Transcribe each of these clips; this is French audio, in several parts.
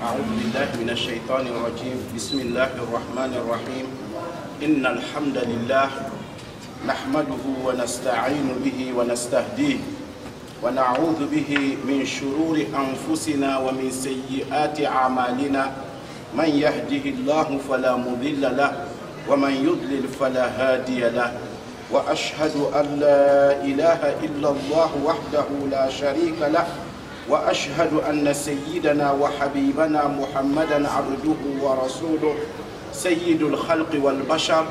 أعوذ بالله من الشيطان الرجيم بسم الله الرحمن الرحيم إن الحمد لله نحمده ونستعين به ونستهديه ونعوذ به من شرور أنفسنا ومن سيئات أعمالنا من يهده الله فلا مضل له ومن يضلل فلا هادي له وأشهد أن لا إله إلا الله وحده لا شريك له وأشهد أن سيدنا وحبيبنا محمدا عبده ورسوله سيد الخلق والبشر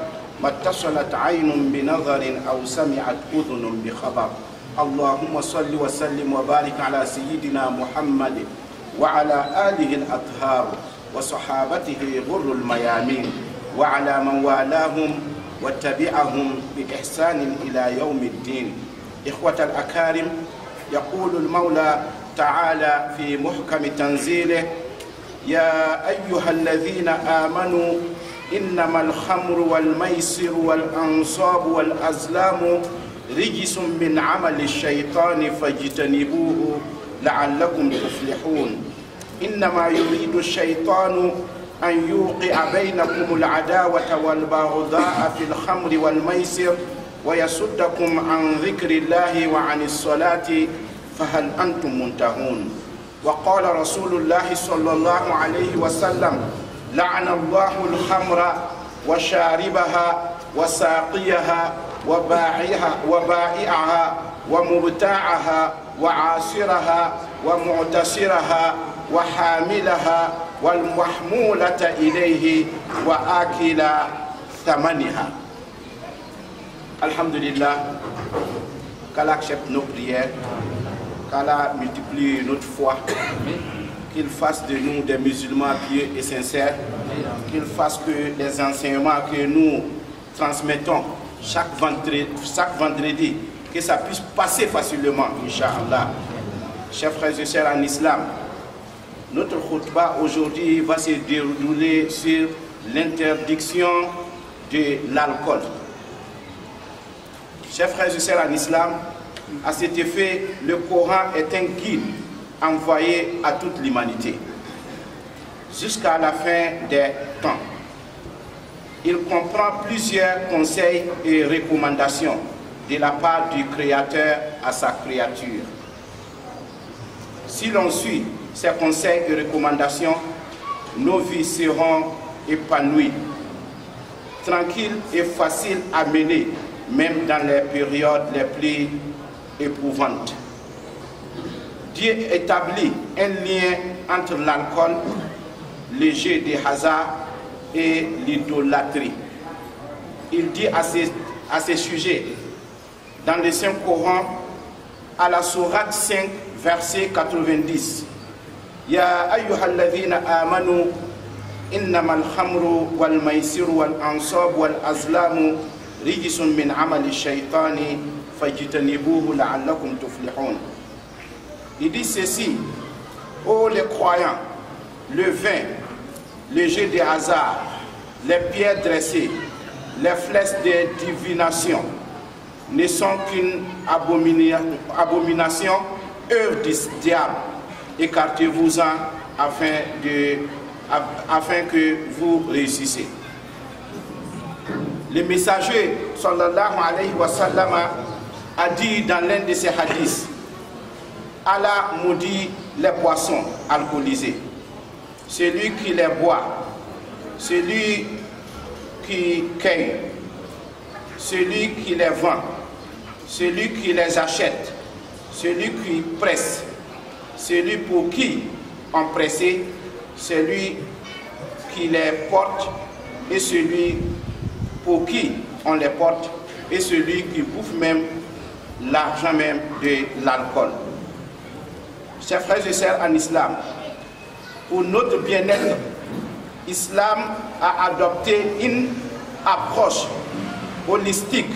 ما اتصلت عين بنظر أو سمعت أذن بخبر اللهم صل وسلم وبارك على سيدنا محمد وعلى آله الأطهار وصحابته غر الميامين وعلى من والاهم واتبعهم بإحسان إلى يوم الدين. إخوة الأكارم، يقول المولى تعالى في محكم تنزيله: يا أيها الذين آمنوا إنما الخمر والميسر والأنصاب والأزلام رجس من عمل الشيطان فاجتنبوه لعلكم تفلحون. إنما يريد الشيطان أن يوقع بينكم العداوة والبغضاء في الخمر والميسر ويصدكم عن ذكر الله وعن الصلاة فهل أنتم منتهون. وقال رسول الله صلى الله عليه وسلم: لعن الله الخمر وشاربها وساقيها وبائعها ومبتاعها وعاصرها ومعتصرها وحاملها والمحمولة إليه وآكل ثمنها. Alhamdulillah, qu'Allah accepte nos prières, qu'Allah multiplie notre foi, qu'il fasse de nous des musulmans pieux et sincères, qu'il fasse que les enseignements que nous transmettons chaque vendredi, que ça puisse passer facilement, Inch'Allah. Chers frères et sœurs en islam, notre khutbah aujourd'hui va se dérouler sur l'interdiction de l'alcool. Chers frères et sœurs en islam, à cet effet, le Coran est un guide envoyé à toute l'humanité jusqu'à la fin des temps. Il comprend plusieurs conseils et recommandations de la part du Créateur à sa créature. Si l'on suit ces conseils et recommandations, nos vies seront épanouies, tranquilles et faciles à mener, même dans les périodes les plus éprouvantes. Dieu établit un lien entre l'alcool, le jeu de hasard et l'idolâtrie. Il dit à ce sujet, dans le Saint-Coran, à la sourate 5, verset 90, Ya ayyuhalladhina amanu innamal khamru wal maisiru wal ansab wal azlamu rijisun min amali shaytani fajtanibuhu la'allakum tuflihun. Il dit ceci: ô les croyants, le vin, le jeu de hasard, les pierres dressées, les flèches de divination ne sont qu'une abomination, œuvre du diable. Écartez-vous-en afin que vous réussissiez. Le messager sallallahu alayhi wa sallam a dit dans l'un de ses hadiths: Allah maudit les boissons alcoolisées, celui qui les boit, celui qui cueille, celui qui les vend, celui qui les achète, celui qui presse, celui pour qui on pressé, celui qui les porte et celui pour qui on les porte et celui qui bouffe même l'argent même de l'alcool. Chers frères et sœurs en islam, pour notre bien-être, l'islam a adopté une approche holistique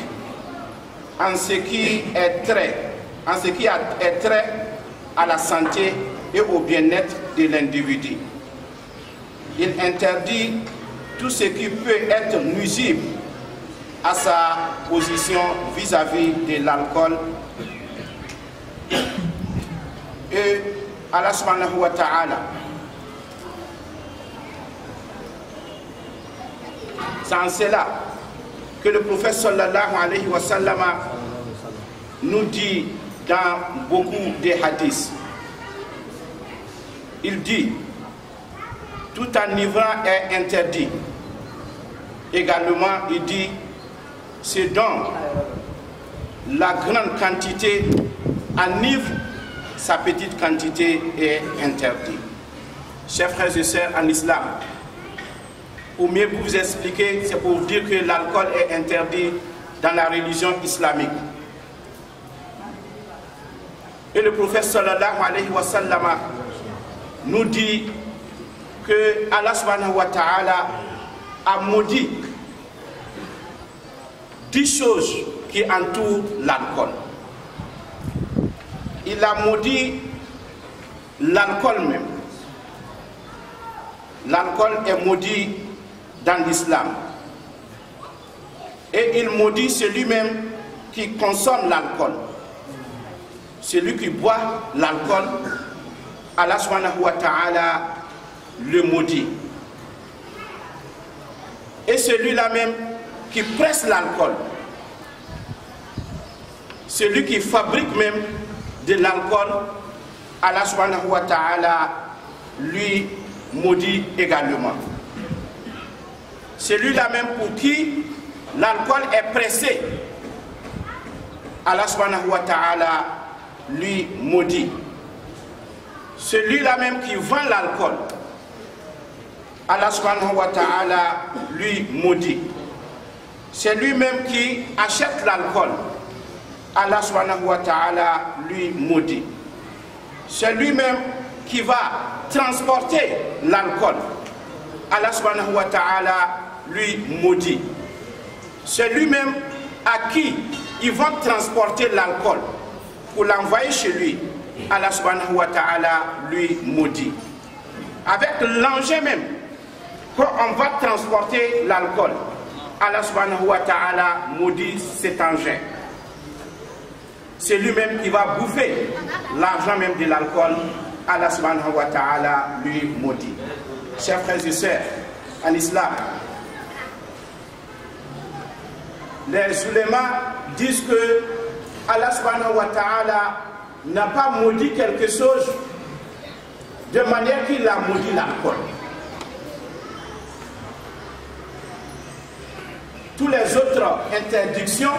en ce qui est trait à la santé et au bien-être de l'individu. Il interdit tout ce qui peut être nuisible à sa position vis-à-vis de l'alcool. Et Allah subhanahu wa ta'ala C'est en cela que le prophète sallallahu alayhi wa sallam nous dit dans beaucoup de hadiths, il dit, tout enivrant est interdit. Également, il dit, c'est donc la grande quantité enivre, sa petite quantité est interdite. Chers frères et sœurs en islam, pour mieux vous expliquer, c'est pour vous dire que l'alcool est interdit dans la religion islamique. Et le prophète sallallahu alayhi wa sallam nous dit que Allah subhanahu wa ta'ala a maudit 10 choses qui entourent l'alcool. Il a maudit l'alcool même. L'alcool est maudit dans l'islam. Et il maudit celui-même qui consomme l'alcool. Celui qui boit l'alcool, Allah subhanahu wa ta'ala le maudit. Et celui-là même qui presse l'alcool, celui qui fabrique même de l'alcool, Allah subhanahu wa ta'ala lui maudit également. Celui-là même pour qui l'alcool est pressé, Allah subhanahu wa ta'ala lui maudit. Celui-là même qui vend l'alcool, Allah subhanahu wa ta'ala lui maudit. C'est lui-même qui achète l'alcool, Allah subhanahu wa ta'ala lui maudit. C'est lui-même qui va transporter l'alcool, Allah subhanahu wa ta'ala lui maudit. C'est lui-même à qui ils vont transporter l'alcool pour l'envoyer chez lui, Allah subhanahu wa ta'ala lui maudit. Avec l'engin même, quand on va transporter l'alcool, Allah subhanahu wa ta'ala maudit cet engin. C'est lui-même qui va bouffer l'argent même de l'alcool, Allah subhanahu wa ta'ala lui maudit. Chers frères et sœurs, en islam, les ulémas disent que Allah subhanahu wa ta'ala n'a pas maudit quelque chose de manière qu'il a maudit l'alcool. Toutes les autres interdictions,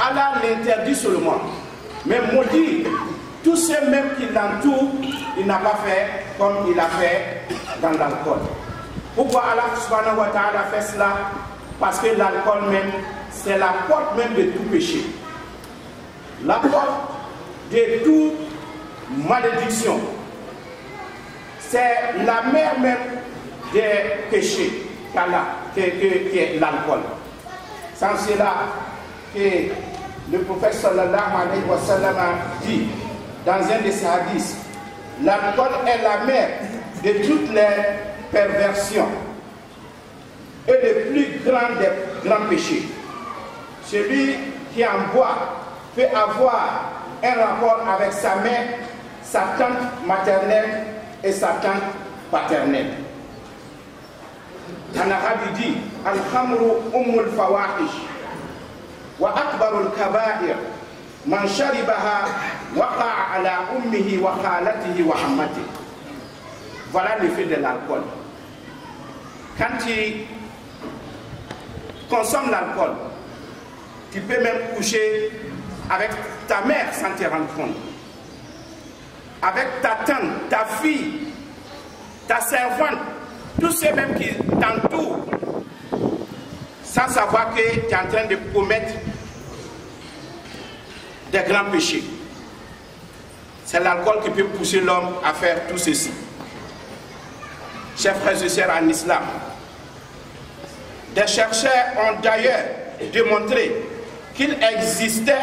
Allah l'interdit seulement. Mais maudit tous ceux même qui l'entourent, il n'a pas fait comme il a fait dans l'alcool. Pourquoi Allah subhanahu wa ta'ala fait cela? Parce que l'alcool même, c'est la porte même de tout péché. La porte de toute malédiction. C'est la mère même des péchés qui est l'alcool. Sans cela que le prophète sallallahu alayhi wa sallam dit dans un de ses hadiths, l'alcool est la mère de toutes les perversions et le plus grand des grands péchés. Celui qui en boit peut avoir un rapport avec sa mère, sa tante maternelle et sa tante paternelle. En arabe il dit Al-Khamru Ummul Fawahish wa Akbarul Kaba'ir man sharibaha waqa'a ala ummihi wa khalatihi wa ammatihi. Voilà l'effet de l'alcool. Quand tu consommes l'alcool, tu peux même coucher avec ta mère sans te rendre compte, avec ta tante, ta fille, ta servante, tous ceux mêmes qui t'entourent, sans savoir que tu es en train de commettre des grands péchés. C'est l'alcool qui peut pousser l'homme à faire tout ceci. Chers frères et sœurs en islam, des chercheurs ont d'ailleurs démontré qu'il existait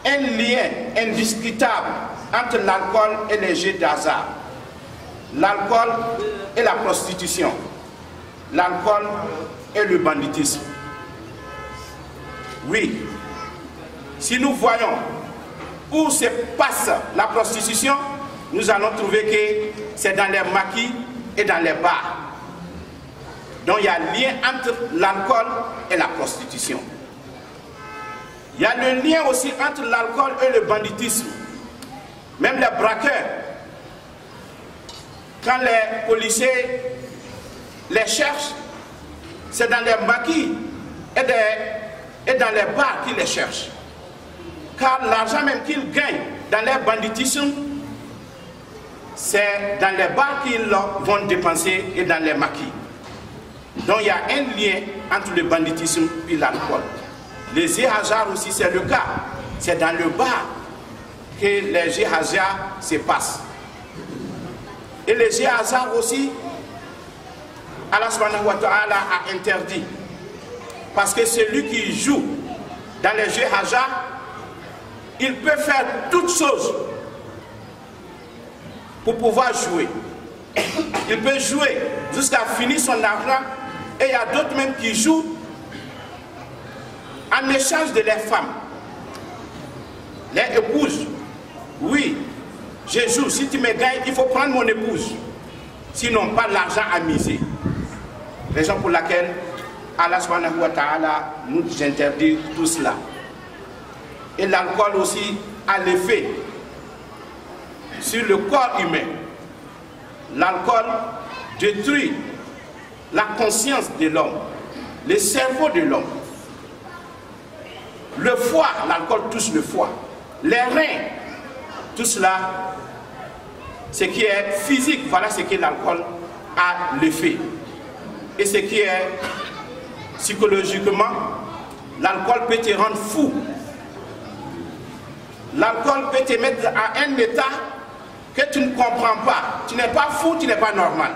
un lien indiscutable entre l'alcool et les jeux d'hasard, l'alcool et la prostitution, l'alcool et le banditisme. Oui, si nous voyons où se passe la prostitution, nous allons trouver que c'est dans les maquis et dans les bars. Donc il y a un lien entre l'alcool et la prostitution. Il y a le lien aussi entre l'alcool et le banditisme. Même les braqueurs, quand les policiers les cherchent, c'est dans les maquis et dans les bars qu'ils les cherchent. Car l'argent même qu'ils gagnent dans les banditismes, c'est dans les bars qu'ils vont dépenser et dans les maquis. Donc il y a un lien entre le banditisme et l'alcool. Les jihadistes aussi, c'est le cas. C'est dans le bar que les jihadistes se passent. Et les jihadistes aussi, Allah subhanahu wa ta'ala a interdit. Parce que celui qui joue dans les jeux hasard, il peut faire toutes choses pour pouvoir jouer. Il peut jouer jusqu'à finir son argent. Et il y a d'autres même qui jouent en échange de leurs femmes. Les épouses. Oui, je joue. Si tu me gagnes, il faut prendre mon épouse. Sinon, pas l'argent à miser. Raison pour laquelle Allah subhanahu wa ta'ala nous interdit tout cela. Et l'alcool aussi a l'effet sur le corps humain. L'alcool détruit la conscience de l'homme, le cerveau de l'homme. Le foie, l'alcool touche le foie. Les reins, tout cela, ce qui est physique, voilà ce que l'alcool a l'effet. Et ce qui est psychologiquement, l'alcool peut te rendre fou. L'alcool peut te mettre à un état que tu ne comprends pas. Tu n'es pas fou, tu n'es pas normal.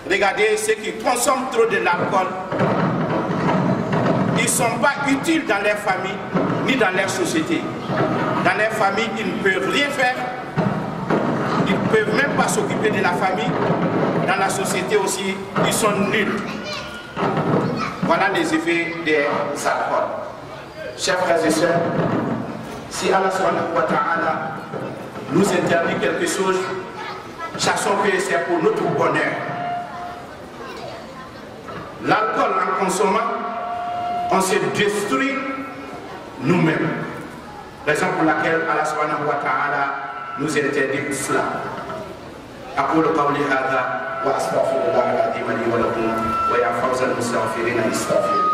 Regardez ceux qui consomment trop de l'alcool. Ils ne sont pas utiles dans leur famille ni dans leur société. Dans leur famille, ils ne peuvent rien faire. Ils ne peuvent même pas s'occuper de la famille. Dans la société aussi, ils sont nuls. Voilà les effets des alcools. Chers frères et sœurs, si Allah subhanahu wa ta'ala nous interdit quelque chose, sachons que c'est pour notre bonheur. L'alcool en consommant, on se détruit nous-mêmes. Raison pour laquelle Allah subhanahu wa ta'ala nous interdit cela. أقول قولي هذا وأستغفر الله العظيم لي ولكم ويا فوز المستغفرين استغفروا